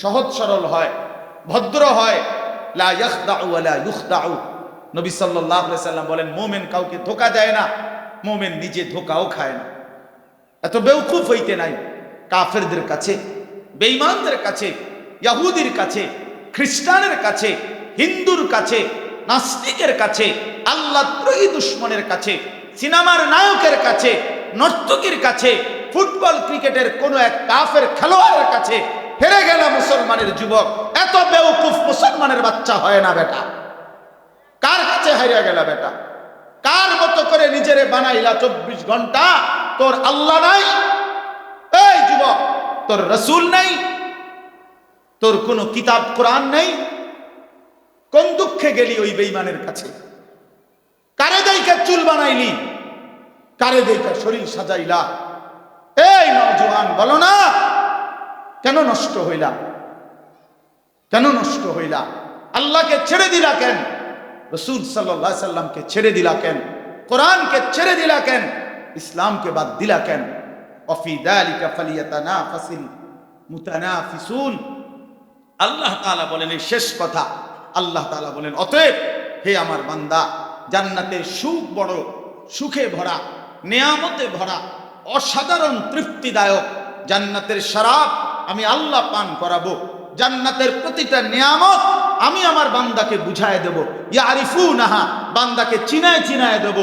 সহজ সরল হয়, ভদ্র হয়। লা ইয়াখদাউ ওয়া লা ইউখদাউ। নবী সাল্লাল্লাহু আলাইহি সাল্লাম বলেন, মুমিন কাউকে ধোঁকা দেয় না, মুমিন নিজে ধোঁকাও খায় না। এত বেওকুফ হইতে নাই। কাফেরদের কাছে, বেঈমানদের কাছে, ইহুদির কাছে, খ্রিস্টানের কাছে, হিন্দুর কাছে, নাস্তিকের কাছে, আল্লাহদ্রোহী দুশমনের কাছে, সিনেমার নায়কের কাছে, নর্তকীর কাছে, ফুটবল ক্রিকেটের কোন এক কাফের খেলোয়াড়ের কাছে হেরে গেল মুসলমানের যুবক। এত বেওকুফ মুসলমানের বাচ্চা হয় না বেটা। কার কাছে হেরে গেল বেটা? কার মতো করে নিজেরে বানাইলা 24 ঘন্টা? তোর আল্লাহ নাই? এই যুবক, তোর রাসূল নাই? তোর কোন কিতাব কোরআন নেই? কোন দুঃখে গেলি ওই বেঈমানের কাছে? কারে দেইকা চুল বানাইলি? কারে দেইকা শরীর সাজাইলা? এই নওজোয়ান, বলো না, কেন নষ্ট হইলা? কেন নষ্ট হইলা? আল্লাহকে ছেড়ে দিলা কেন? রাসূল সাল্লাল্লাহু আলাইহি সাল্লামকে ছেড়ে দিলা কেন? কোরআনকে ছেড়ে দিলা কেন? ইসলামকে বাদ দিলা কেন? ওয়াফি যালিকা ফালিয়াতানাফাসিল মুতানাফিসুন। আল্লাহ তাআলা বলেন এই শেষ কথা। আল্লাহ তাআলা বলেন, অতএব হে আমার বান্দা, জান্নাতের সুখ বড় সুখে ভরা, নেয়ামতে ভরা, অসাধারণ তৃপ্তিদায়ক জান্নাতের শরাব আমি আল্লাহ পান করাবো। জান্নাতের প্রতিটা নিয়ামত আমি আমার বান্দাকে বুঝায় দেব। ইয়ারিফুনাহা, বান্দাকে চিনায় চিনায় দেব,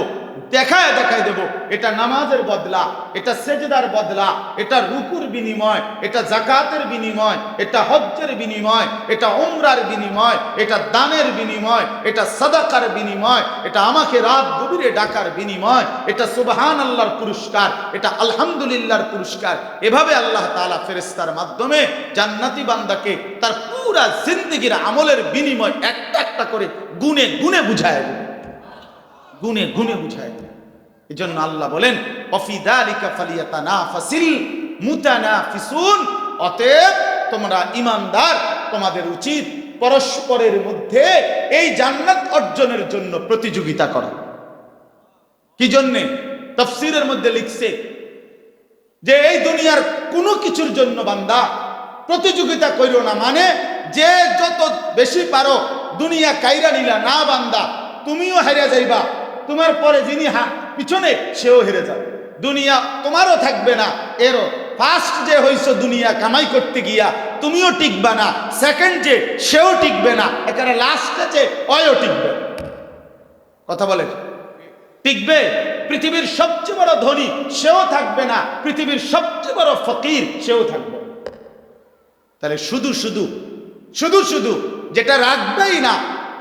দেখায় দেখায় দেব। এটা নামাজের বদলা, এটা সেজদার বদলা, এটা রুকুর বিনিময়, এটা যাকাতের বিনিময়, এটা হজ্জের বিনিময়, এটা উমরার বিনিময়, এটা দানের বিনিময়, এটা সাদাকার বিনিময়, এটা আমাকে রাত গভীরে ডাকার বিনিময়, এটা সুবহানাল্লাহর পুরস্কার, এটা আলহামদুলিল্লাহর পুরস্কার। এভাবে আল্লাহ তাআলা ফেরেশতার মাধ্যমে জান্নাতি বান্দাকে তার পুরা জিন্দেগীর আমলের বিনিময় একটা একটা করে গুনে গুনে বুঝায় দেবে, গুনে গুনে বুঝায়। এজন্য আল্লাহ বলেন, ওয়াফি যালিকা ফালিয়াতানাফাসিল মুতানাফিসুন। অতএব তোমরা ঈমানদার, তোমাদের উচিত পরস্পরের মধ্যে এই জান্নাত অর্জনের জন্য প্রতিযোগিতা করা। কি জন্য? তাফসীরের মধ্যে লিখছে যে এই দুনিয়ার কোনো কিছুর জন্য বান্দা প্রতিযোগিতা কইরো না, মানে যে যত বেশি পারো দুনিয়া কাইরা নিলা না বান্দা, তুমিও হেরে যাইবা, তোমার পরে যিনি পিছনে সেও হেরে যাবে। দুনিয়া তোমারও থাকবে না। এরও ফার্স্ট যে হইছো দুনিয়া কামাই করতে গিয়া, তুমিও টিকবা না। সেকেন্ড যে, সেও টিকবে না। এখানে লাস্টে যে, অয়ও টিকবে। কথা বলে টিকবে? পৃথিবীর সবচেয়ে বড় ধনী সেও থাকবে না, পৃথিবীর সবচেয়ে বড় ফকির সেও থাকবে। তাহলে শুধু শুধু শুধু শুধু যেটা রাখবেই না,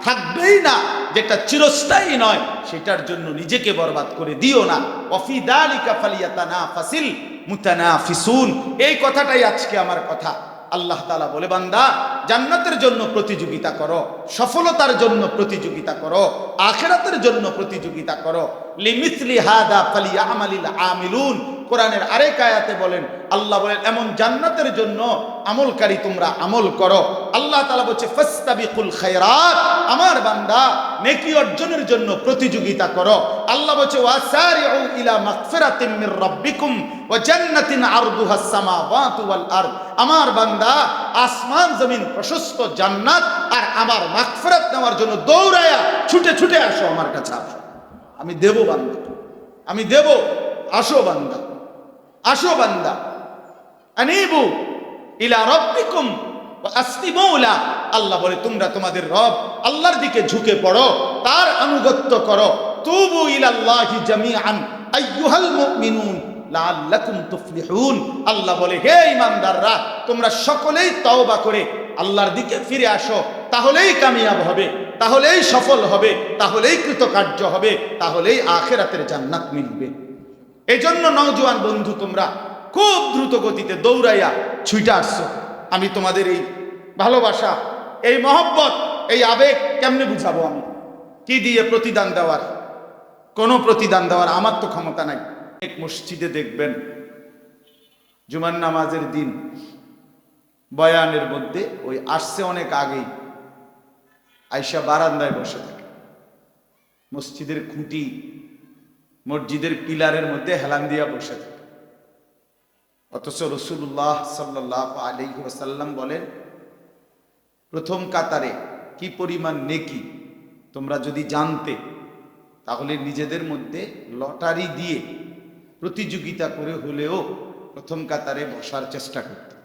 থাকবেই না, যেটা চিরস্থায়ী নয়, সেটার জন্য নিজেকে বরবাদ করে দিও না। ওয়াফি যালিকা ফালিয়াতানাফাসিল মুতানাফিসুন। এই কথাটাই আজকে আমার কথা। আল্লাহ তাআলা বলে, বান্দা জান্নাতের জন্য প্রতিযোগিতা করো, সফলতার জন্য প্রতিযোগিতা করো, আখিরাতের জন্য প্রতিযোগিতা করো। লিমিসলি হাদা ফালিয়ামালিল আমিলুন। কোরআনের আরেক আয়াতে বলেন, আল্লাহ বলেন এমন জান্নাতের জন্য আমলকারী তোমরা আমল করো। আল্লাহ তাআলা বলছে ফাসতাবিকুল খায়রাত, আমার বান্দা নেকি অর্জনের জন্য প্রতিযোগিতা করো। আল্লাহ বলছে ওয়াসারিউ ইলা মাগফিরাতিম মির রাব্বিকুম ওয়া জান্নাতিন আরদুহাস সামাওয়াতু ওয়াল আরদ। আমার বান্দা আসমান জমিন প্রশস্ত জান্নাত আর আমার মাগফিরাত নেওয়ার জন্য দৌড়ায়া ছুটে ছুটে আসো, আমার কাছে আসো, আমি দেব বান্দা, আমি দেব। আসো বান্দা, আসো বান্দা। আনিবু ইলা রাব্বিকুম ওয়া আসলিমু লা। আল্লাহ বলে তোমরা তোমাদের রব আল্লাহর দিকে ঝুঁকে পড়ো, তার আনুগত্য করো। তুবু ইলাল্লাহি জামিআন আইয়ুহাল মুমিনুন লাআল্লাকুম তুফলিহুন। আল্লাহ বলে হে ঈমানদাররা, তোমরা সকলেই তওবা করে আল্লাহর দিকে ফিরে আসো, তাহলেই কামিয়াব হবে, তাহলেই সফল হবে, তাহলেই কৃতকার্য হবে, তাহলেই আখিরাতের জান্নাত মিলবে। এজন্য নওজোয়ান বন্ধু, তোমরা খুব দ্রুত গতিতে দৌড়াইয়া ছুটে আসছো। আমি তোমাদের এই ভালোবাসা, এই মহব্বত, এই আবেগ কেমনে বুঝাবো? আমি কি দিয়ে প্রতিদান দেওয়ার? কোনো প্রতিদান দেওয়ার আমার তো ক্ষমতা নাই। এক মসজিদে দেখবেন জুমার নামাজের দিন বয়ানের মধ্যে ওই আসছে অনেক আগেই আয়সা বারান্দায় বসে থাকে। মসজিদের খুঁটি, মসজিদের পিলারের মধ্যে হেলান দিয়া বসে থাকে। অথচ রাসূলুল্লাহ সাল্লাল্লাহু আলাইহি ওয়াসাল্লাম বলেন প্রথম কাতারে কি পরিমাণ নেকি তোমরা যদি জানতে, তাহলে নিজেদের মধ্যে লটারি দিয়ে প্রতিযোগিতা করে হলেও প্রথম কাতারে বসার চেষ্টা করতে।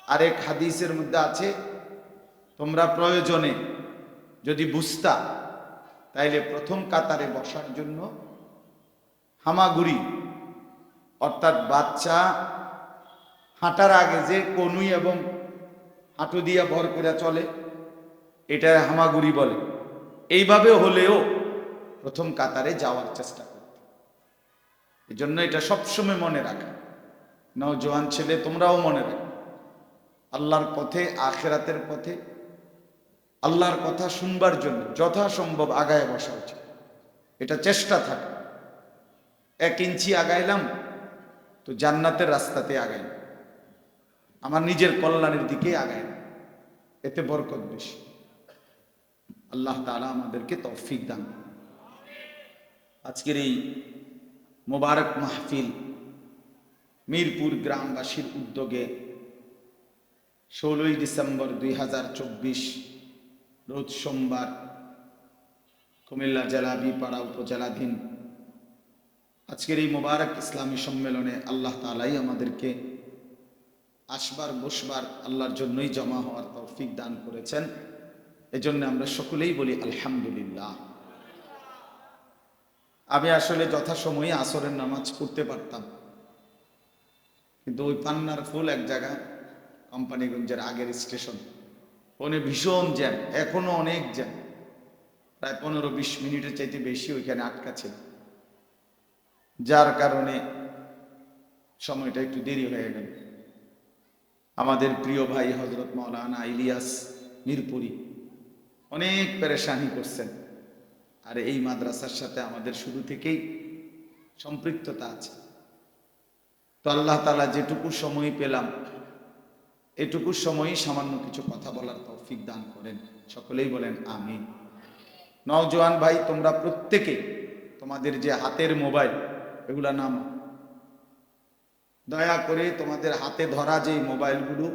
আরেক হাদিসের মধ্যে আছে, তোমরা প্রয়োজনে যদি বুঝতা তাইলে প্রথম কাতারে বসার জন্য হামাগুড়ি, অর্থাৎ বাচ্চা হাঁটার আগে যে কনুই এবং হাঁটু দিয়া ভর করে চলে, এটা হামাগুড়ি বলে, এইভাবে হলেও প্রথম কাতারে যাওয়ার চেষ্টা করতে। এই জন্য এটা সবসময় মনে রাখা, নওজোয়ান ছেলে তোমরাও মনে রাখো, আল্লাহর পথে, আখেরাতের পথে, আল্লাহর কথা শুনবার জন্য যথাসম্ভব আগায় বসা উচিত। এটা চেষ্টা থাকে, 1 ইঞ্চি আগাইলাম তো জান্নাতের রাস্তাতে আগাইলাম, আমার নিজের কল্যাণের দিকে আগাইলাম, এতে বরকত বেশি। আল্লাহ তাআলা আমাদেরকে তৌফিক দান। আজকের এই মোবারক মাহফিল মিরপুর গ্রামবাসীর উদ্যোগে 16ই ডিসেম্বর 2024 রোজ সোমবার কুমিল্লা জেলা বিপাড়া উপজেলাধীন আজকের এই মোবারক ইসলামী সম্মেলনে আল্লাহ তাআলাই আমাদেরকে আসবার বসবার আল্লাহর জন্যই জমা হওয়ার তৌফিক দান করেছেন। এজন্য আমরা সকলেই বলি আলহামদুলিল্লাহ। আমি আসলে যথাসময়ে আসরের নামাজ পড়তে পারতাম, কিন্তু ওই পান্নার ফুল এক জায়গায় কোম্পানিগঞ্জের আগের স্টেশন, ওখানে ভীষণ জ্যাম, এখনো অনেক জ্যাম, প্রায় 15-20 মিনিটের চাইতে বেশি ওইখানে আটকা ছিল, যার কারণে সময়টা একটু দেরি হয়ে গেল। আমাদের প্রিয় ভাই হযরত মাওলানা ইলিয়াস মিরপুরি অনেক পেরেশানি করছেন, আর এই মাদ্রাসার সাথে আমাদের শুরু থেকেই সম্পৃক্ততা আছে। তো আল্লাহ তাআলা যেটুকু সময় পেলাম, এটুকু সময়ই সামান্য কিছু কথা বলার তৌফিক দান করেন, সকলেই বলেন আমিন। নওজোয়ান ভাই, তোমরা প্রত্যেকে তোমাদের যে হাতের মোবাইল, এগুলা নাম দয়া করে তোমাদের হাতে ধরা যে মোবাইলগুলো,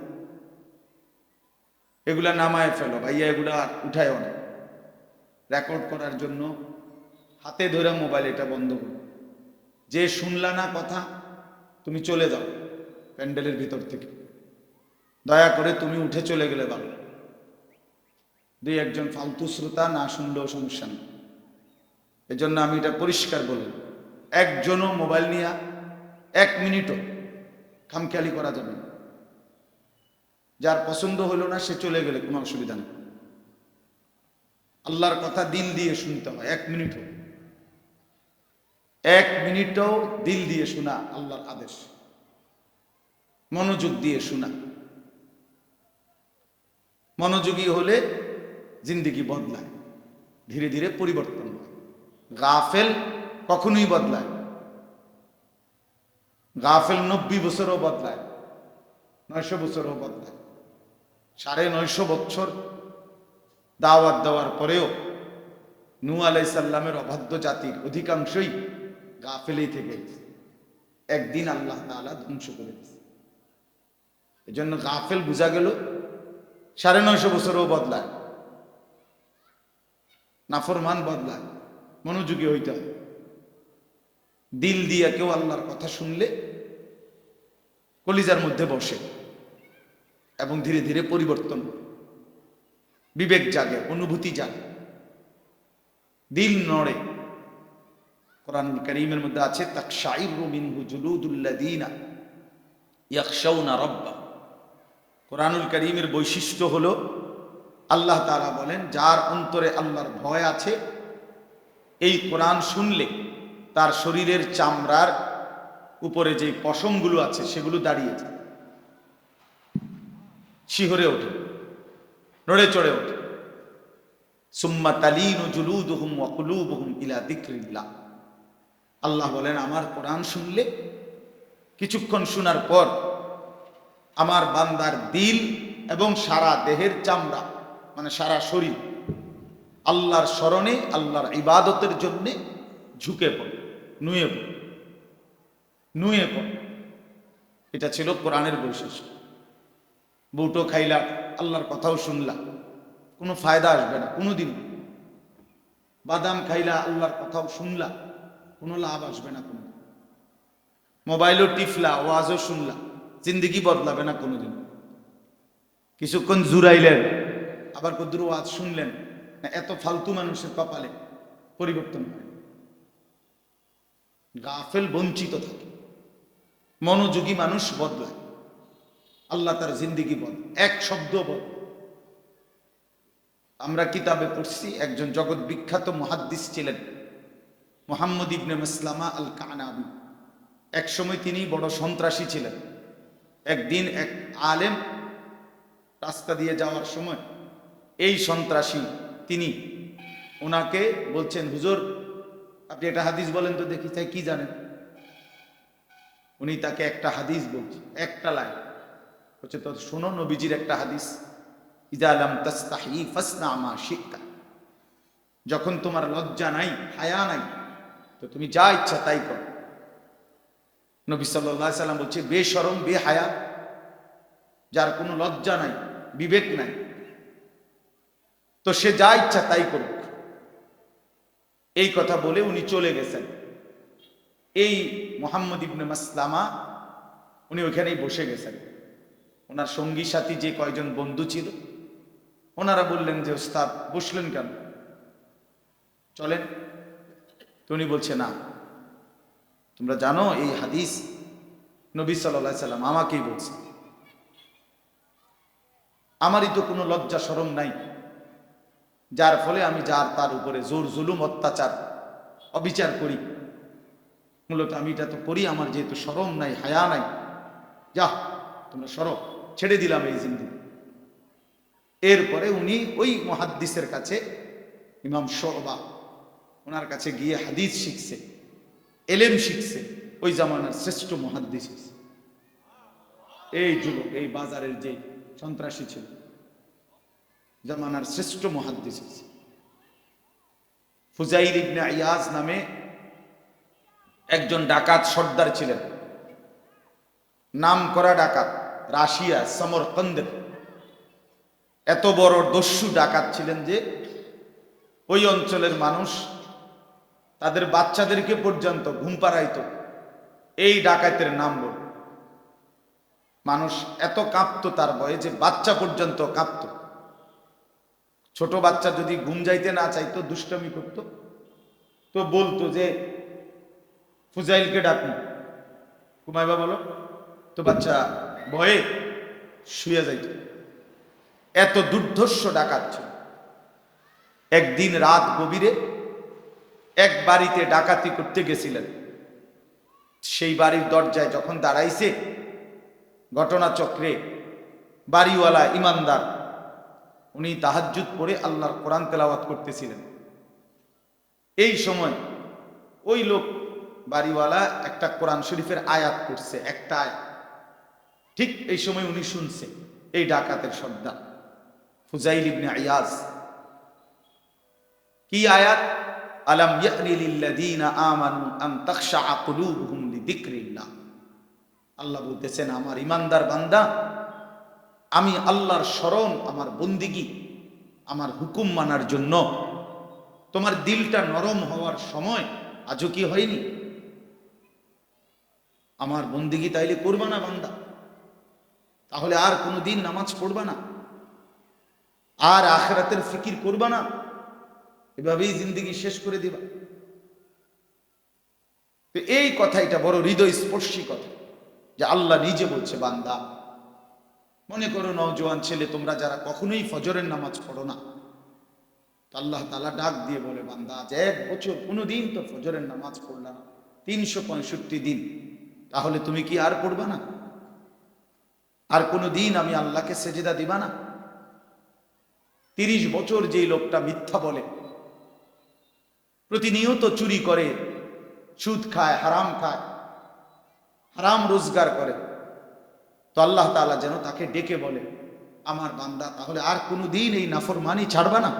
এগুলা নামায় ফেলো ভাইয়া, এগুলা উঠায়ও না। রেকর্ড করার জন্য হাতে ধরে মোবাইল এটা বন্ধ করো। যে শুনলা না কথা, তুমি চলে যাও প্যান্ডেলের ভিতর থেকে, দয়া করে তুমি উঠে চলে গেলে ভালো। 2-1 জন ফালতু শ্রোতা না শুনলেও সমস্যা নেই। এজন্য আমি এটা পরিষ্কার বলি, একজনও মোবাইল নিয়ে 1 মিনিটও খামখেয়ালি করা যাবে না। যার পছন্দ হলো না সে চলে গেলে কোনো অসুবিধা নেই। আল্লাহর কথা দিল দিয়ে শুনতে হয়, 1 মিনিটও দিল দিয়ে শোনা আল্লাহর আদেশ, মনোযোগ দিয়ে শোনা। মনোযোগী হলে জিন্দেগি বদলায়, ধীরে ধীরে পরিবর্তন হয়। গাফেল কখনোই বদলায়, গাফেল 90 বছরও বদলায়, 900 বছরও বদলায়। 950 বছর দাওয়াত দেওয়ার পরেও নূহ আলাইহিস সালামের অবাধ্য জাতির অধিকাংশই গাফেলেই থেকে গেছে, একদিন আল্লাহ তাআলা ধ্বংস করে দিয়েছে। এজন্য গাফেল বোঝা গেল 950 বছরও বদলায়, নাফরমান বদলায়। মনোযোগী হইতে হয়। দিল দিয়া কেউ আল্লাহর কথা শুনলে কলিজার মধ্যে বসে এবং ধীরে ধীরে পরিবর্তন, বিবেক জাগে, অনুভূতি জাগে, দিল নড়ে। কোরআনুল কারীমের মধ্যে আছে, তাকশাইরু মিনহু জুলুদুল্লাযীনা ইয়াখশাউনা রাব্বাহ। কোরআনুল কারীমের বৈশিষ্ট্য হলো, আল্লাহ তাআলা বলেন, যার অন্তরে আল্লাহর ভয় আছে, এই কোরআন শুনলে তার শরীরের চামড়ার উপরে যে পশমগুলো আছে সেগুলো দাঁড়িয়ে যায়, শিহরে ওঠে, নড়ে চড়ে ওঠে। সুম্মা তালিনু জুলুদুহুম ওয়া কুলুবুহুম ইলা যিকরিল্লাহ। আল্লাহ বলেন, আমার কোরআন শুনলে, কিছুক্ষণ শোনার পর আমার বান্দার দিল এবং সারা দেহের চামড়া, মানে সারা শরীর আল্লাহর স্মরণে, আল্লাহর ইবাদতের জন্য ঝুঁকে পড়ে, নুয়ে পড়ে, নুয়ে পড়ে। এটা ছিল কোরআনের বৈশিষ্ট্য। বুটো খাইলা, আল্লাহর কথাও শুনলা, কোনো ফায়দা আসবে না কোনোদিন। বাদাম খাইলা, আল্লাহর কথাও শুনলা, কোনো লাভ আসবে না কোনো। মোবাইলও টিফলা, ওয়াজও শুনলা, জিন্দগি বদলাবে না কোনোদিন। কিছুক্ষণ জুড়াইলেন, আবার কদ্দুর ওয়াজ শুনলেন না, এত ফালতু মানুষের কপালে পরিবর্তন হয়। গাফেল বঞ্চিত থাকে, মনোযোগী মানুষ বদলায়, আল্লাহ তার জিন্দিগি বদলায়, এক শব্দ বদলায়। আমরা কিতাবে পড়ছি একজন জগৎ বিখ্যাত মুহাদ্দিস ছিলেন মুহাম্মদ ইবনে মাসলামা আল কানাবি। এক সময় তিনি বড় সন্ত্রাসী ছিলেন। একদিন এক আলেম রাস্তা দিয়ে যাওয়ার সময় এই সন্ত্রাসী তিনি ওনাকে বলছেন, হুজুর আপনি একটা হাদিস বলেন তো দেখি। চাই কি জানেন? উনি তাকে একটা হাদিস বলছে, একটা লাইন বলছে, তো শোনো নবীজির একটা হাদিস, ইযা লাম তাস্তাহি ফাসনা মা শি'তা। যখন তোমার লজ্জা নাই, হায়া নাই, তো তুমি যা ইচ্ছা তাই করো। নবী সাল্লাল্লাহু আলাইহি সাল্লাম বলছে, বেশরম বেহায়া, যার কোনো লজ্জা নাই, বিবেক নাই, তো সে যা ইচ্ছা তাই করুক। এই কথা বলে উনি চলে গেছেন। এই মুহাম্মদ ইবনে মাসলামা উনি ওইখানেই বসে গেছেন। ওনার সঙ্গী সাথী যে কয়জন বন্ধু ছিল ওনারা বললেন যে, ওস্তাদ বসলেন কেন, চলেন। তো উনি বলছে, না, তোমরা জানো এই হাদিস নবী সাল্লাল্লাহু আলাইহি সাল্লাম আমাকেই বলছে। আমারই তো কোনো লজ্জা শরম নাই, যার ফলে আমি যার তার উপরে জোর জুলুম অত্যাচার অবিচার করি। মূলত আমি এটা তো করি, আমার যেহেতু শরম নাই, হায়া নাই, যা তোমরা সরো, ছেড়ে দিলাম এই জিন্দেগি। এরপরে উনি ওই মুহাদ্দিসের কাছে, ইমাম শুবা, ওনার কাছে গিয়ে হাদিস শিখছে, এলেম শিখছে। ওই জামানার শ্রেষ্ঠ মুহাদ্দিস, এই যুবক, এই বাজারের যে সন্ত্রাসী ছিল, জামানার শ্রেষ্ঠ মুহাদ্দিস ফুজাইল ইবনে ইয়াজ নামে একজন ডাকাত সর্দার ছিলেন, নাম করা ডাকাত, রাশিয়া সমরকন্দের এত বড় দস্যু ডাকাত ছিলেন যে ওই অঞ্চলের মানুষ তাদের বাচ্চাদেরকে পর্যন্ত ঘুম পাড়াইত এই ডাকাতের নাম বলে। মানুষ এত কাঁপতো তার ভয়ে যে বাচ্চা পর্যন্ত কাঁপতো। ছোট বাচ্চা যদি ঘুম যাইতে না চাইতো, দুষ্টামি করতো, তো বলতো যে ফুজাইলকে ডাকুন, ঘুমাইবা বলো, তো বাচ্চা ভয়ে শুয়ে যাইত। এত দুর্ধর্ষ ডাকাত ছিল। একদিন রাত গভীরে এক বাড়িতে ডাকাতি করতে গেছিলেন। সেই বাড়ির দরজায় যখন দাঁড়াইছে, ঘটনাচক্রে বাড়িওয়ালা ইমানদার, উনি তাহাজ্জুদ পড়ে আল্লাহর কোরআন তেলাওয়াত করতেছিলেন। এই সময় ওই লোক বাড়িওয়ালা একটা কোরআন শরীফের আয়াত করছে, একটা আয়াত। ঠিক এই সময় উনি শুনছে এই ডাকাতের সর্দার ফুজাইল ইবনে ইয়াজ কি আয়াত, আলাম ইয়ানি লিল্লাযীনা আমানু আন তাখশা কুলুবুহুম লিযিকরিল্লাহ। আল্লাহ বলতেছেন, আমার ইমানদার বান্দা, আমি আল্লাহর স্মরণ, আমার বন্দিগি, আমার হুকুম মানার জন্য তোমার দিলটা নরম হওয়ার সময় আজও কি হয়নি? আমার বন্দিগি তাইলে করবা না বান্দা, তাহলে আর কোনোদিন নামাজ পড়বা না, আর আখিরাতের ফিকির করবা না, এভাবেই জিন্দেগি শেষ করে দিবা। তো এই কথা, এটা বড় হৃদয় স্পর্শী কথা যে আল্লাহ নিজে বলছে, বান্দা, মনে করো নওজোয়ান ছেলে তোমরা যারা কখনোই ফজরের নামাজ পড়ো না, তো আল্লাহ তাআলা ডাক দিয়ে বলে, বান্দা আজ 1 বছর কোনোদিন তো ফজরের নামাজ পড়লা না, 365 দিন, তাহলে তুমি কি আর পড়বা না? আর কোনোদিন আমি আল্লাহকে সেজদা দিবা না? 30 বছর যেই লোকটা মিথ্যা বলে, প্রতিনিয়ত চুরি করে, সুদ খায়, হারাম রোজগার করে, তো আল্লাহ তাআলা যেন তাকে ডেকে বলে, আমার বান্দা তাহলে আর কোনোদিন এই নাফরমানি ছাড়বা না?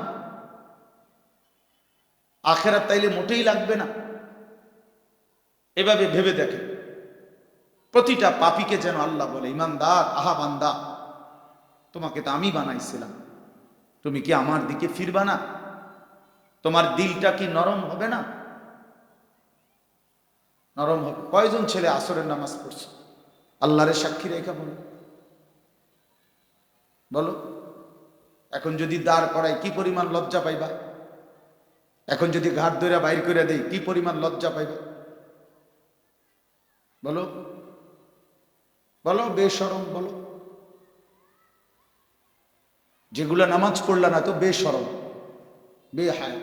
আখিরাত তাইলে মোটেই লাগবে না। এভাবে ভেবে দেখে প্রতিটা পাপীকে যেন আল্লাহ বলে, ইমানদার, আহা বান্দা, তোমাকে তো আমি বানাইছিলাম, তুমি কি আমার দিকে ফিরবা না? তোমার দিলটা কি নরম হবে না? নরম হবে। কয়জন ছেলে আসরের নামাজ পড়ছে? আল্লাহরে সাক্ষী রেখা বলো, বলো। এখন যদি দাঁড় করাই কি পরিমাণ লজ্জা পাইবা? এখন যদি ঘাট ধরে বাইর করে দেই কি পরিমাণ লজ্জা পাইবা? বলো বলো, বেশরম বলো। যেগুলো নামাজ পড়লা না তো বেশরম, বেহায়া,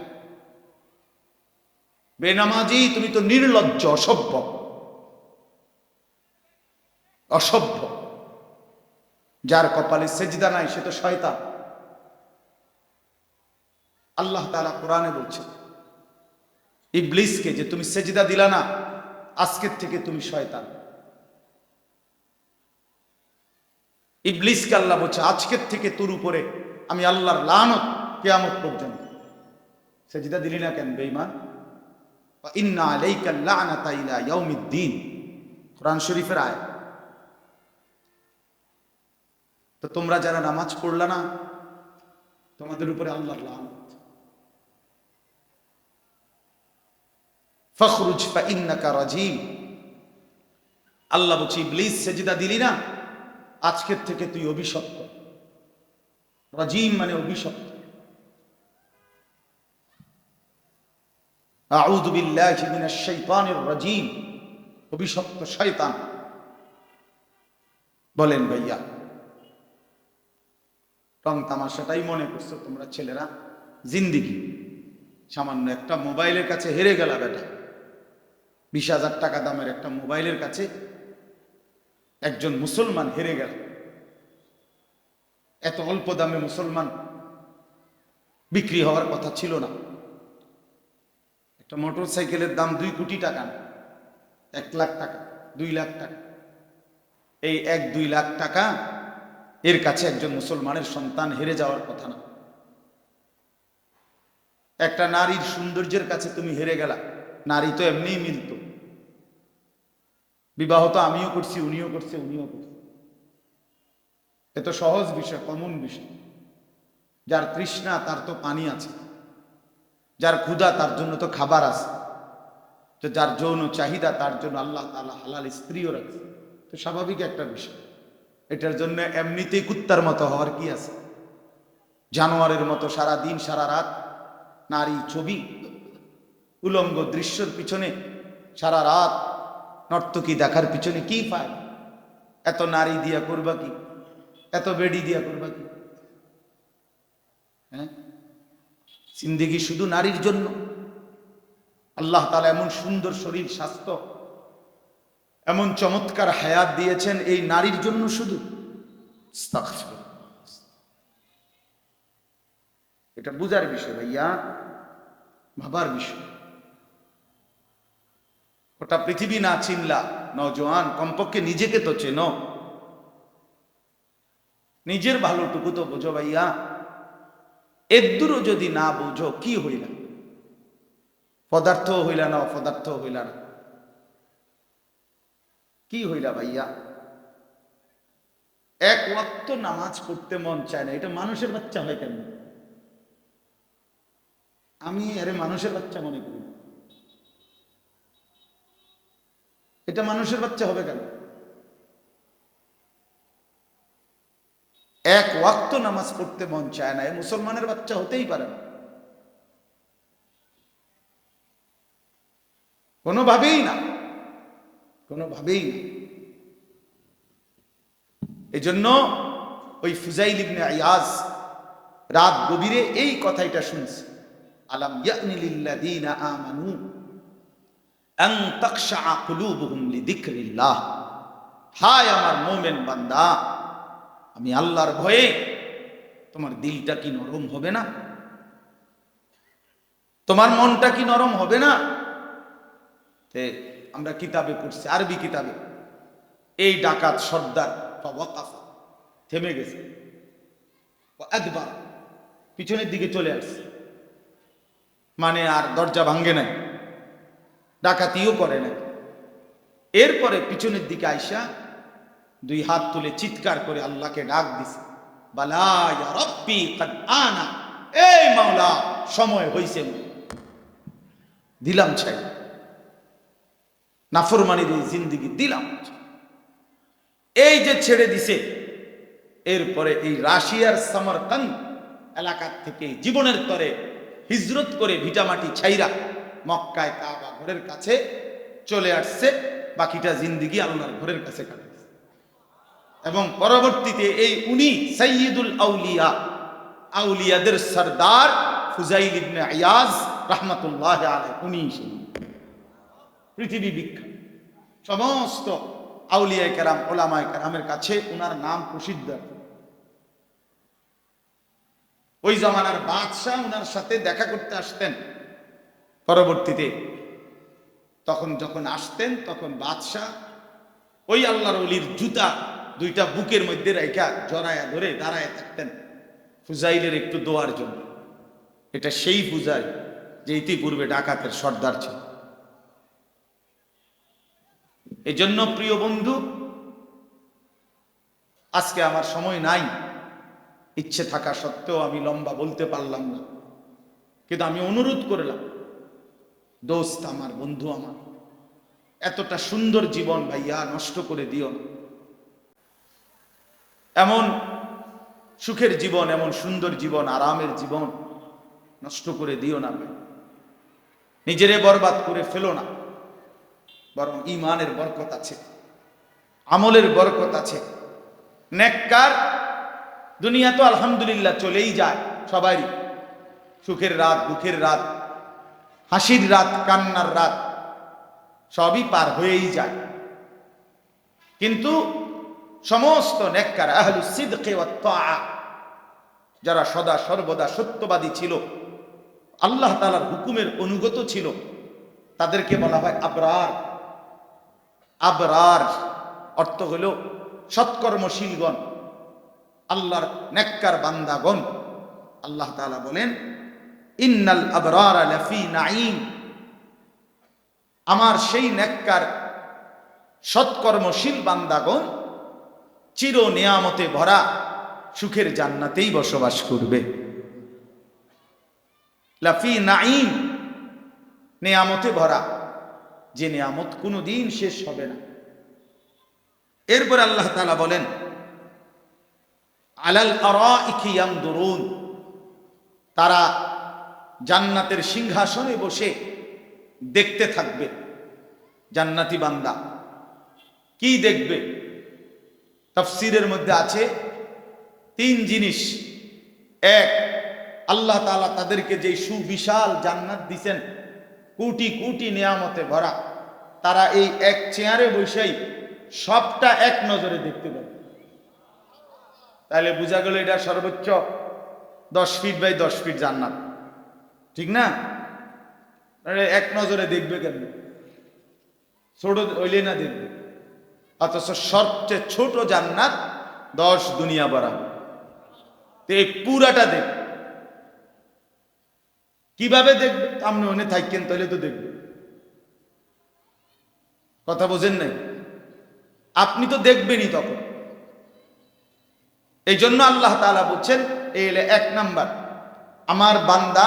বেনামাজি, তুমি তো নির্লজ্জ, অসভ্য, অসভ্য। যার কপালে সেজদা নাই সে তো শয়তান। আল্লাহ তাআলা কোরআনে বলছে ইবলিসকে যে তুমি সেজদা দিলা না, আজকের থেকে তুমি শয়তান। ইবলিসকে আল্লাহ বলছে আজকের থেকে তোর উপরে আমি আল্লাহর লানত কিয়ামত পর্যন্ত। সেজদা দিলি না কেন বেঈমান? ইন্না আলাইকা লানাতা ইলা ইয়াউমিদ্দিন, কোরআন শরীফের আয়াত। তো তোমরা যারা নামাজ পড়লা না, তোমাদের উপরে আল্লাহর লানত। ফখরুজ ফাইন্নাকা রাজিম, আল্লাহ বলছে ইবলিস সেজদা দিলি না, আজকের থেকে তুই অভিশপ্ত। রাজিম মানে অভিশপ্ত। আউযু বিল্লাহি মিনাশ শাইতানির রাজিম, অভিশপ্ত শয়তান। বলেন ভাইয়া, রং তামাশাটাই মনে করছো তোমরা ছেলেরা? জিন্দিগি সামান্য একটা মোবাইলের কাছে হেরে গেলা বেটা। 20,000 টাকা দামের একটা মোবাইলের কাছে একজন মুসলমান হেরে গেল। এত অল্প দামে মুসলমান বিক্রি হওয়ার কথা ছিল না। একটা মোটর সাইকেলের দাম 2 কোটি টাকা না, 1 লাখ টাকা, 2 লাখ টাকা। এই 1-2 লাখ টাকা এর কাছে একজন মুসলমানের সন্তান হেরে যাওয়ার কথা না। একটা নারীর সৌন্দর্যের কাছে তুমি হেরে গেলা। নারী তো এমনিই মিলত, বিবাহ তো আমিও করছি, উনিও করছে, উনিও করছে। এত সহজ বিষয়, কমন বিষয়। যার তৃষ্ণা তার তো পানি আছে, যার ক্ষুধা তার জন্য তো খাবার আছে, তো যার যৌন চাহিদা তার জন্য আল্লাহ তাআলা হালাল স্ত্রীও রাখছে। তো স্বাভাবিক একটা বিষয়। এটার জন্য এমনিতেই কুত্তার মতো হওয়ার কি আছে? জানোয়ারের মতো সারা দিন সারা রাত নারী ছবি, উলঙ্গ দৃশ্যের পিছনে সারা রাত নর্তকী দেখার পিছনে কি পায়? এত নারী দিয়া করবা কি? এত বেডি দিয়া করবা কি? হ্যাঁ, জিন্দেগি শুধু নারীর জন্য? আল্লাহ তাআলা এমন সুন্দর শরীর স্বাস্থ্য, এমন চমৎকার হায়াত দিয়েছেন এই নারীর জন্য শুধু? আস্তাগফিরুল্লাহ। এটা বুঝার বিষয় ভাইয়া, ভাবার বিষয়। ওটা পৃথিবী না চিনলা নওজোয়ান, কমপক্ষে নিজেকে তো চেনো, নিজের ভালোটুকু তো বোঝো ভাইয়া। এদুরও যদি না বুঝো কি হইলা? পদার্থ হইলা না, অপদার্থ হইলা না, কি হইলা ভাইয়া? এক ওয়াক্ত নামাজ পড়তে মন চায় না, এটা মানুষের বাচ্চা হয় কেন? আমি আরে মানুষের বাচ্চা মনে করি, এটা মানুষের বাচ্চা হবে কেন? এক ওয়াক্ত নামাজ পড়তে মন চায় না, এ মুসলমানের বাচ্চা হতেই পারে না, কোনোভাবেই না, কোনোভাবেই না। এই জন্য ওই ফুজাইল ইবনে ইয়াজ রাত গভীরে এই কথাইটা শুনছে, আলাম ইয়ানি লিল্লাযীনা আমানু আন তাখশা কুলুবুহুম লিযিকরিল্লাহ। হায় আমার মুমিন বান্দা, আমি আল্লাহর ভয়ে তোমার দিলটা কি নরম হবে না? তোমার মনটা কি নরম হবে না? আমরা কিতাবে পড়ছি, আরবি কিতাবে, এই ডাকাত সর্দার ফাওয়াকাফা, থেমে গেছে, আদবার, পিছনের দিকে চলে আসছে, মানে আর দরজা ভাঙ্গে নাই, ডাকাতিও করে নাই। এরপরে পিছনের দিকে আইসা 2 হাত তুলে চিৎকার করে আল্লাহকে ডাক দিছে, বালা ইয়া রাব্বি কাদ আনা, এই মাওলা সময় হইছে, দিলাম ছাই, নাফরমানির এই জিন্দেগি দিলাম। এই যে ছেড়ে দিছে, এরপরে এই রাশিয়ার সামারকান্দ এলাকা থেকে জীবনের তরে হিজরত করে ভিটামাটি ছাইরা মক্কায় কাবা ঘরের কাছে চলে আসছে। বাকিটা জিন্দেগি আল্লাহর ঘরের কাছে কাটাইছে। এবং পরবর্তীতে এই উনি সাইয়্যিদুল আউলিয়া, আউলিয়াদের সরদার ফুজাইল ইবনে ইয়াজ রাহমাতুল্লাহি আলাইহি, উনি পৃথিবী বিখ্যাত। সমস্ত আউলিয়ায়ে কেরাম, ওলামায়ে কেরামের কাছে উনার নাম প্রসিদ্ধ। ওই জামানার বাদশাহ উনার সাথে দেখা করতে আসতেন। পরবর্তীতে তখন যখন আসতেন, তখন বাদশাহ ওই আল্লাহর ওলির জুতা দুইটা বুকের মধ্যে রেখা জড়ায়া ধরে দাঁড়ায় থাকতেন ফুজাইলের একটু দোয়ার জন্য। এটা সেই ফুজাইল যে ইতিপূর্বে ডাকাতের সর্দার ছিল। এই জন্য প্রিয় বন্ধু, আজকে আমার সময় নাই, ইচ্ছে থাকা সত্ত্বেও আমি লম্বা বলতে পারলাম না, কিন্তু আমি অনুরোধ করলাম, দোস্ত আমার, বন্ধু আমার, এতটা সুন্দর জীবন ভাইয়া নষ্ট করে দিও না। এমন সুখের জীবন, এমন সুন্দর জীবন, আরামের জীবন নষ্ট করে দিও না ভাই। নিজেরে বরবাদ করে ফেলো না, বরং ঈমানের বরকত আছে, আমলের বরকত আছে। নেককার দুনিয়া তো আলহামদুলিল্লাহ চলেই যায় সবারই, সুখের রাত, দুঃখের রাত, হাসির রাত, কান্নার রাত সবই পার হয়েই যায়। কিন্তু সমস্ত নেককার আহলুস সিদকি ওয়াত তাআ, যারা সদা সর্বদা সত্যবাদী ছিল, আল্লাহ তাআলার হুকুমের অনুগত ছিল, তাদেরকে বলা হয় আবরার। আবরার অর্থ হল সৎকর্মশীলগণ, আল্লাহর নেককার বান্দাগণ। আল্লাহ তাআলা বলেন, ইন্নাল আবরারা লাফি নাঈম, আমার সেই নেককার সৎকর্মশীল বান্দাগণ চির নিয়ামতে ভরা সুখের জান্নাতেই বসবাস করবে। লাফি নাঈম, নিয়ামতে ভরা, যে নিয়ামত কোনোদিন শেষ হবে না। এরপর আল্লাহ তাআলা বলেন, আলাল আরাইকি ইয়ানদুরুন, তারা জান্নাতের সিংহাসনে বসে দেখতে থাকবে। জান্নাতি বান্দা কি দেখবে? তাফসীরের মধ্যে আছে তিন জিনিস। এক, আল্লাহ তাআলা তাদেরকে যে সুবিশাল জান্নাত দিবেন, কোটি কোটি নিয়ামতে ভরা, তারা এই এক চেয়ারে বসেই সবটা এক নজরে দেখতে পাবে। তাহলে বোঝা গেল এটা সর্বোচ্চ 10 ফিট বাই 10 ফিট জান্নাত, ঠিক না? এক নজরে দেখবে কেন? ছোট হইলে না দেখবে। অথচ সবচেয়ে ছোট জান্নাত 10 দুনিয়া বড়। তো এই পুরাটা দেখবে। কিভাবে দেখবে? আপনি ওখানে থাকেন তাহলে তো দেখবে। কথা বোঝেন নাই? আপনি তো দেখবেনই তখন। এই জন্য আল্লাহ তাআলা বলছেন, এই এক নাম্বার, আমার বান্দা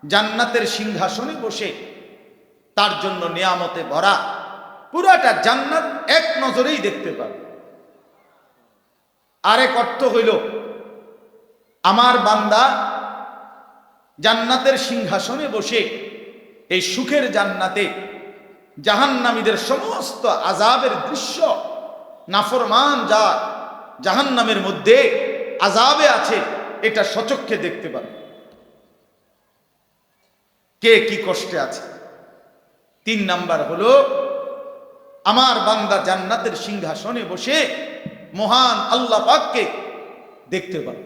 জান্নাতের সিংহাসনে বসে তার জন্য নিয়ামতে ভরা পুরাটা জান্নাত এক নজরেই দেখতে পাবে। আরেক অর্থ হইল, আমার বান্দা জান্নাতের সিংহাসনে বসে এই সুখের জান্নাতে জাহান্নামীদের সমস্ত আযাবের দৃশ্য, নাফরমান যা জাহান্নামের মধ্যে আযাবে আছে, এটা সচক্ষে দেখতে পাবে, কে কি কষ্টে আছে। 3 নাম্বার হলো, আমার বান্দা জান্নাতের সিংহাসনে বসে মহান আল্লাহ পাককে দেখতে পাবে।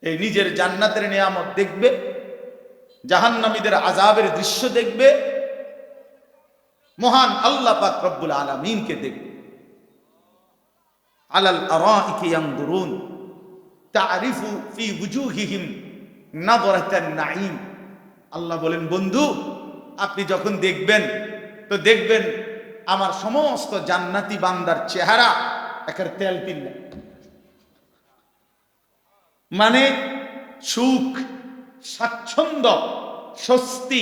এই নিজের জান্নাতের নিয়ামত দেখবে, জাহান্নামীদের আযাবের দৃশ্য দেখবে, মহান আল্লাহ পাক রব্বুল আলামিনকে দেখবে। আলাল আরাইকি ইয়ানদুরুন তারিফু ফি ওয়ুজুহিহিম নাযরাতান নাঈম। আল্লাহ বলেন, বন্ধু আপনি যখন দেখবেন তো দেখবেন আমার সমস্ত জান্নাতি বান্দার চেহারা একের তেল তিন না। মানে সুখ, স্বাচ্ছন্দ্য, স্বস্তি,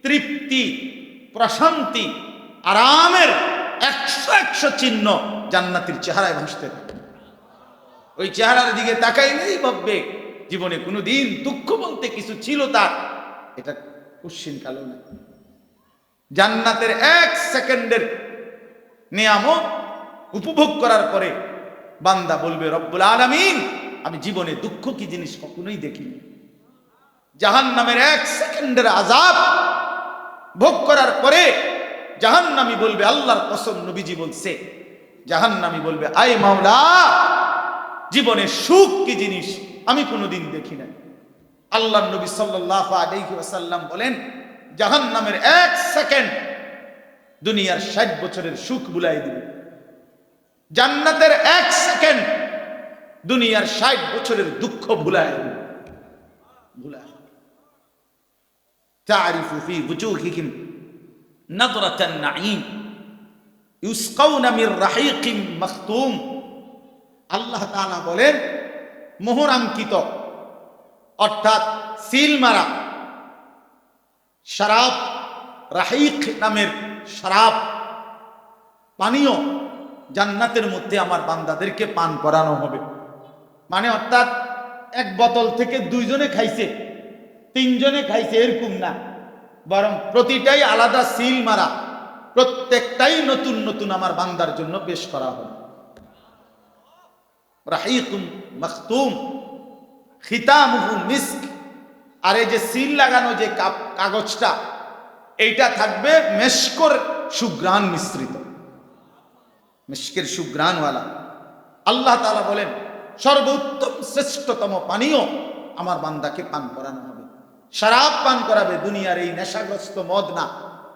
তৃপ্তি, প্রশান্তি, আরামের 100 চিহ্ন জান্নাতের চেহারায় ভাসতে থাকে। ওই চেহারার দিকে তাকাইলেই ভাববে জীবনে কোনোদিন দুঃখ বলতে কিছু ছিল তার, এটা কুশ্চিন কালো না। জান্নাতের 1 সেকেন্ডের নিয়ামত উপভোগ করার পরে বান্দা বলবে রব্বুল আলামিন, আমি জীবনে দুঃখ কি জিনিস কখনোই দেখিনি। জাহান্নামের 1 সেকেন্ডের আযাব ভোগ করার পরে জাহান্নামী বলবে, আল্লাহর কসম নবীজি বলছে, জাহান্নামী বলবে আয় মাওলা, জীবনে সুখ কি জিনিস আমি কোনোদিন দেখি নাই। আল্লাহর নবী সাল্লাল্লাহু আলাইহি ওয়াসাল্লাম বলেন, জাহান্নামের 1 সেকেন্ড দুনিয়ার 60 বছরের সুখ ভুলাই দিবে। জান্নাতের 1 সেকেন্ড দুনিয়ার 60 বছরের দুঃখ ভুলাই দিবে। ভুলাই তারিফু ফি ওজুহিহিম নাদরাতান নাঈম ইউসকাউনা মির রাহিকিম মাখতুম। আল্লাহ তাআলা বলেন, মোহরাঙ্কিত অর্থাৎ সিল মারা শরাব, রাহিক নামের শরাব পানীয় জান্নাতের মধ্যে আমার বান্দাদেরকে পান করানো হবে। মানে অর্থাৎ 1 বোতল থেকে 2 জনে খাইছে, 3 জনে খাইছে এরকম না, বরং প্রতিটাই আলাদা সিল মারা, প্রত্যেকটাই নতুন নতুন আমার বান্দার জন্য পেশ করা হবে। রাহিকুম মাখতুম খিতামুহু মিস্ক। আর এই যে সিল লাগানো যে কাগজটা, এইটা থাকবে মেশকর সুঘ্রাণ মিশ্রিত, মিশকের সুঘ্রাণওয়ালা। আল্লাহ তাআলা বলেন, সর্বোত্তম শ্রেষ্ঠতম পানীয় আমার বান্দাকে পান করানো হবে। শরাব পান করাবে, দুনিয়ার এই নেশাগ্রস্ত মদ না,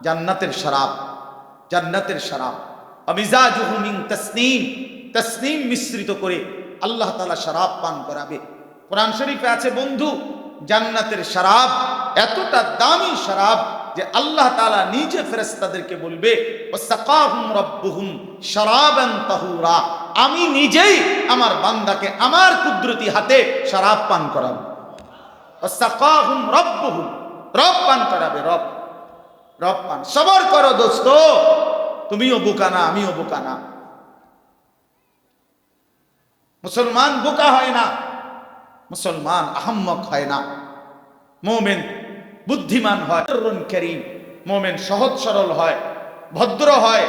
জান্নাতের শরাব, জান্নাতের শরাব। আমিজাজুহু মিন তাসনিম, তাসনিম মিশ্রিত করে আল্লাহ তাআলা শরাব পান করাবে। কোরআন শরীফে আছে বন্ধু, জান্নাতের শরাব এতটা দামি শরাব যে আল্লাহ তাআলা নিজে ফেরেশতাদেরকে বলবে, ওয়াসাকাহুম রাব্বুহুম শরাবান তাহুরা, আমি নিজেই আমার বান্দাকে আমার কুদরতি হাতে শরাব পান করাবো। ওয়াসাকাহুম রাব্বুহুম, রব পান করাবে, রব, রব পান। সবর করো দোস্ত, তুমিও বোকা না, আমিও বোকা না। মুসলমান বোকা হয় না, মুসলমান আহম্মক হয় না, মুমিন বুদ্ধিমান হয়, করিম, মুমিন সহজ সরল হয়, ভদ্র হয়।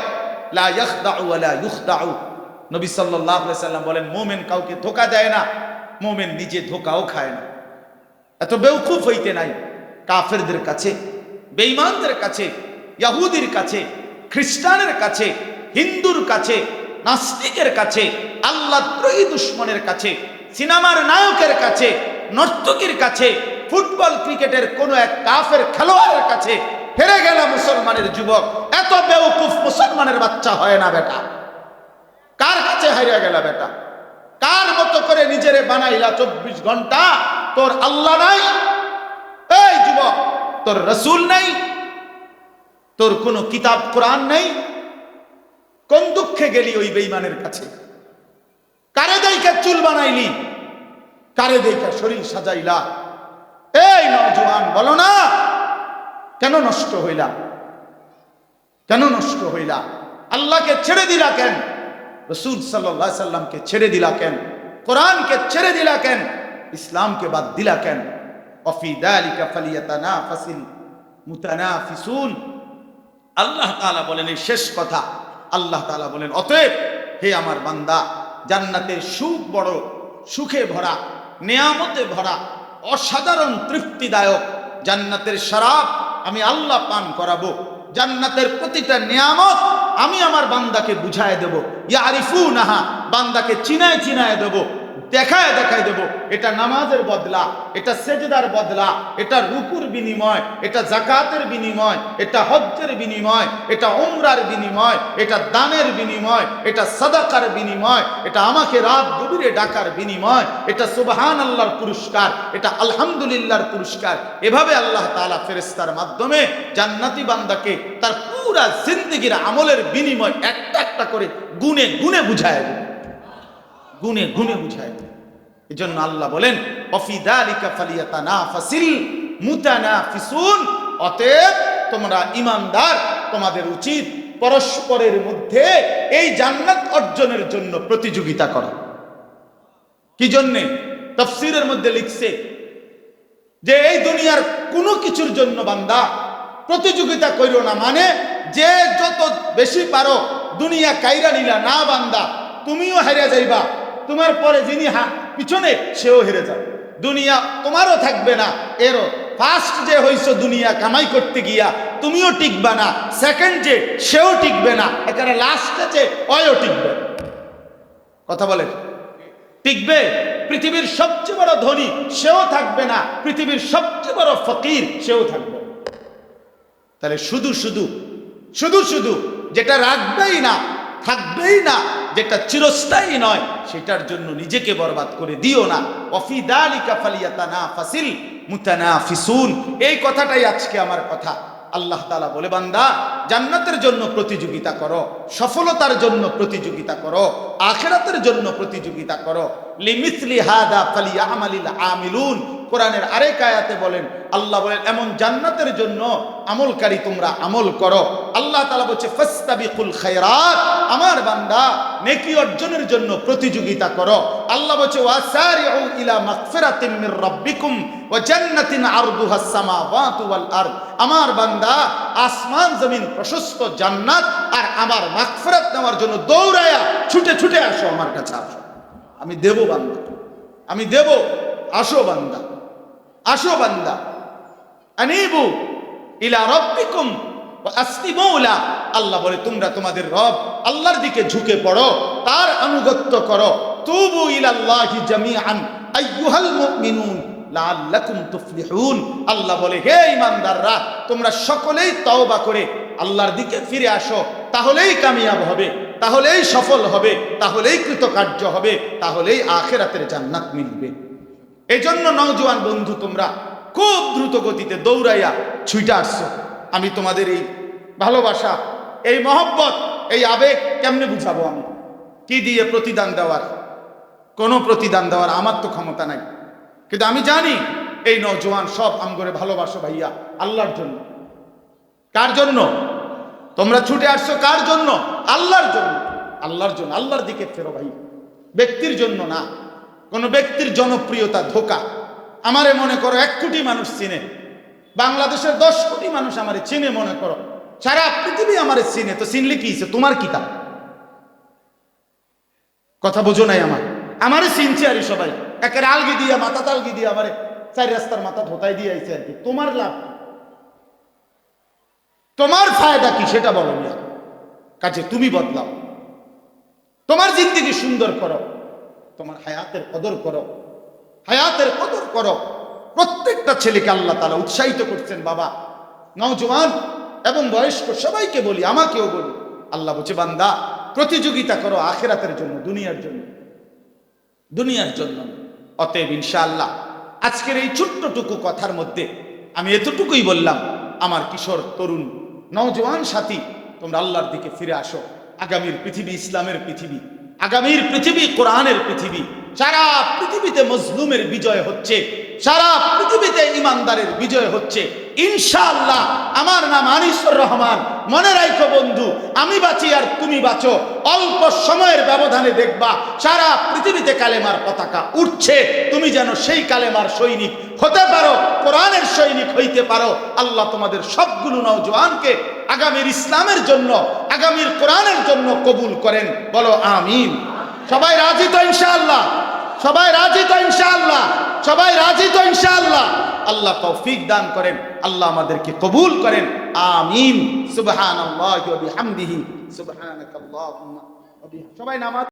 লা ইয়াখদাউ ওয়া লা ইউখদাউ। নবী সাল্লাল্লাহু আলাইহি সাল্লাম বলেন, মুমিন কাউকে ধোঁকা দেয় না, মুমিন নিজে ধোঁকাও খায় না। এত বেওকুফ হইতে নাই। কাফেরদের কাছে, বেঈমানদের কাছে, ইহুদির কাছে, খ্রিস্টানের কাছে, হিন্দুর কাছে, নাস্তিকের কাছে, আল্লাহদ্রোহী দুশমনের কাছে, সিনেমার নায়কের কাছে, নর্তকীর কাছে, ফুটবল ক্রিকেটের কোন এক কাফের খেলোয়াড়ের কাছে হেরে গেল মুসলমানের যুবক। এত বেওকুফ মুসলমানের বাচ্চা হয় না বেটা। কার কাছে হারিয়ে গেল বেটা? কার মতো করে নিজেরে বানাইলা 24 ঘন্টা? তোর আল্লাহ নাই? এই যুবক, তোর রাসূল নাই? তোর কোনো কিতাব কোরআন নাই? কোন দুঃখে গেলি ওই বেঈমানের কাছে? কারে দেইখা চুল বানাইলি? কারে দেইখা শরীর সাজাইলা? এই নওজোয়ান, বলো না, কেন নষ্ট হইলা? কেন নষ্ট হইলা? আল্লাহকে ছেড়ে দিলা কেন? রাসূল সাল্লাল্লাহু আলাইহি সাল্লামকে ছেড়ে দিলা কেন? কোরআনকে ছেড়ে দিলা কেন? ইসলামকে বাদ দিলা কেন? ওয়াফি যালিকা ফালিয়াতানাফাসিল মুতানাফিসুন। আল্লাহ তাআলা বলেন এই শেষ কথা। আল্লাহ তাআলা বলেন, অতএব হে আমার বান্দা, জান্নাতের সুখ বড় সুখে ভরা, নিয়ামতে ভরা, অসাধারণ তৃপ্তিদায়ক জান্নাতের শরাব আমি আল্লাহ পান করাবো। জান্নাতের প্রতিটা নিয়ামত আমি আমার বান্দাকে বুঝায় দেব। ইয়ারিফুনাহা, বান্দাকে চিনায় চিনায় দেব, দেখায় দেখায় দেব। এটা নামাজের বদলা, এটা সেজদার বদলা, এটা রুকুর বিনিময়, এটা যাকাতের বিনিময়, এটা হজ্জের বিনিময়, এটা উমরার বিনিময়, এটা দানের বিনিময়, এটা সাদাকার বিনিময়, এটা আমাকে রাত গভীরে ডাকার বিনিময়, এটা সুবহানাল্লাহর পুরস্কার, এটা আলহামদুলিল্লাহর পুরস্কার। এভাবে আল্লাহ তাআলা ফেরেশতার মাধ্যমে জান্নাতি বান্দাকে তার পুরা জিন্দেগীর আমলের বিনিময় একটা একটা করে গুনে গুনে বুঝায় দেবে। গুনে গুনে বুঝায়। এজন্য আল্লাহ বলেন ওয়াফি যালিকা ফালিয়াতানাফাসিল মুতানাফিসুন, অতএব তোমরা ঈমানদার, তোমাদের উচিত পরস্পরের মধ্যে এই জান্নাত অর্জনের জন্য প্রতিযোগিতা করা। কি জন্যে? তাফসীরের মধ্যে লিখছে যে এই দুনিয়ার কোনো কিছুর জন্য বান্দা প্রতিযোগিতা কইরো না, মানে যে যত বেশি পারো দুনিয়া কাইরা নিলা না বান্দা, তুমিও হেরে যাইবা, তোমার পরে যিনি পিছনে সেও হেরে যাবে, দুনিয়া তোমারও থাকবে না। এরও ফার্স্ট যে হইছো দুনিয়া কামাই করতে গিয়া তুমিও টিকবা না, সেকেন্ড যে সেও টিকবে না, এখানে লাস্টে যে অয়ও টিকবে। কথা বলেন, টিকবে? পৃথিবীর সবচেয়ে বড় ধনী সেও থাকবে না, পৃথিবীর সবচেয়ে বড় ফকির সেও থাকবে। তাহলে শুধু শুধু শুধু শুধু যেটা রাখবেই না, থাকবেই না, যেটা চিরস্থায়ী নয়, সেটার জন্য নিজেকে বরবাদ করে দিও না। ওয়াফি যালিকা ফালিয়াতানাফাসিল মুতানাফিসুন, এই কথাটাই আজকে আমার কথা। আল্লাহ তাআলা বলে বান্দা জান্নাতের জন্য প্রতিযোগিতা করো, সফলতার জন্য প্রতিযোগিতা করো, আখিরাতের জন্য প্রতিযোগিতা করো। লিমিসলি হাদা ফালিয়ামালিল আমিলুন, কোরআনের আরেক আয়াতে বলেন, আল্লাহ বলেন এমন জান্নাতের জন্য আমলকারী তোমরা আমল করো। আল্লাহ তাআলা বলছে ফাসতাবিকুল খায়রাত, আমার বান্দা নেকি অর্জনের জন্য প্রতিযোগিতা করো। আল্লাহ বলছে ওয়াসারিউ ইলা মাগফিরাতিন মির রাব্বিকুম ওয়া জান্নাতিন আরদুহাস সামাওয়াতু ওয়াল আরদ, আমার বান্দা আসমান জমিন প্রশস্ত জান্নাত আর আমার মাগফিরাত নেওয়ার জন্য দৌড়ায়া ছুটে ছুটে আসো, আমার কাছে আসো, আমি দেব বান্দা, আমি দেব। আসো বান্দা, আসো বান্দা, আনিবু ইলা রাব্বিকুম ওয়া আসলিমু লা, আল্লাহ বলে তোমরা তোমাদের রব আল্লাহর দিকে ঝুঁকে পড়ো, তার আনুগত্য করো। তুবু ইলাল্লাহি জামিআন আইয়ুহাল মুমিনুন লাআল্লাকুম তুফলিহুন, আল্লাহ বলে হে ঈমানদাররা তোমরা সকলেই তওবা করে আল্লাহর দিকে ফিরে আসো, তাহলেই কামিয়াব হবে, তাহলেই সফল হবে, তাহলেই কৃতকার্য হবে, তাহলেই আখিরাতের জান্নাত মিলবে। এজন্য নওজোয়ান বন্ধু তোমরা খুব দ্রুত গতিতে দৌড়াইয়া ছুটে আসছো। আমি তোমাদের এই ভালোবাসা, এই মহব্বত, এই আবেগ কেমনে বুঝাবো? আমি কি দিয়ে প্রতিদান দেওয়ার? কোনো প্রতিদান দেওয়ার আমার তো ক্ষমতা নাই, কিন্তু আমি জানি এই নওজোয়ান সব আমগরে ভালোবাসো ভাইয়া আল্লাহর জন্য। কার জন্য তোমরা ছুটে আসছো? কার জন্য? আল্লাহর জন্য, আল্লাহর জন্য। আল্লাহর দিকে ফেরো ভাই, ব্যক্তির জন্য না। কোন ব্যক্তির জনপ্রিয়তা ধোঁকা। আমারে মনে করো 1 কোটি মানুষ চিনে, বাংলাদেশের 10 কোটি মানুষ আমারে চিনে, মনে করো সারা পৃথিবী আমারে চিনে, তো চিনলে কি হইছে? তোমার কি তা? কথা বোঝো নাই? আমারে চিনছে আরে সবাই, একের আলগি দিয়া মাথা তালগি দিয়া আমারে 4 রাস্তার মাথা ধোতাই দিয়ে আইছে আর কি। তোমার লাভ, তোমার ফায়দা কি সেটা বলো না। কাজে তুমি বদলাও, তোমার জিন্দেগি সুন্দর করো, তোমার হায়াতের কদর করো, হায়াতের কদর করো। প্রত্যেকটা ছেলেকে আল্লাহ তাআলা উৎসাহিত করছেন। বাবা, নওজোয়ান এবং বয়স্ক সবাইকে বলি, আমাকেও বলি, আল্লাহ বলছে বান্দা প্রতিযোগিতা করো আখিরাতের জন্য, দুনিয়ার জন্য, দুনিয়ার জন্য। অতএব ইনশাআল্লাহ আজকের এই ছোট্টটুকু কথার মধ্যে আমি এতটুকুই বললাম, আমার কিশোর তরুণ নওজোয়ান সাথী, তোমরা আল্লাহর দিকে ফিরে আসো। আগামীর পৃথিবী ইসলামের পৃথিবী, আগামীর পৃথিবী কোরআনের পৃথিবী। সারা পৃথিবীতে মজলুমের বিজয় হচ্ছে, সারা পৃথিবীতে ইমানদারের বিজয় হচ্ছে ইনশাআল্লাহ। আমার নাম আনিসুর রহমান। মনে রাখো বন্ধু, আমি বাঁচি আর তুমি বাঁচো, অল্প সময়ের ব্যবধানে দেখবা সারা পৃথিবীতে কালেমার পতাকা উঠছে। তুমি যেন সেই কালেমার সৈনিক হতে পারো, কোরআনের সৈনিক হইতে পারো। আল্লাহ তোমাদের সবগুলো নওজোয়ানকে আগামীর ইসলামের জন্য, আগামীর কোরআনের জন্য কবুল করেন। বলো আমিন। সবাই রাজি তো ইনশাআল্লাহ? সবাই রাজি তো ইনশাআল্লাহ? সবাই রাজি তো ইনশাআল্লাহ? আল্লাহ তৌফিক দান করেন, আল্লাহ আমাদেরকে কবুল করেন। আমিন। সুবহানাল্লাহি ওয়া বিহামদিহি, সুবহানাকাল্লাহুম্মা ওয়া বিহামদিহি। সবাই নামাজ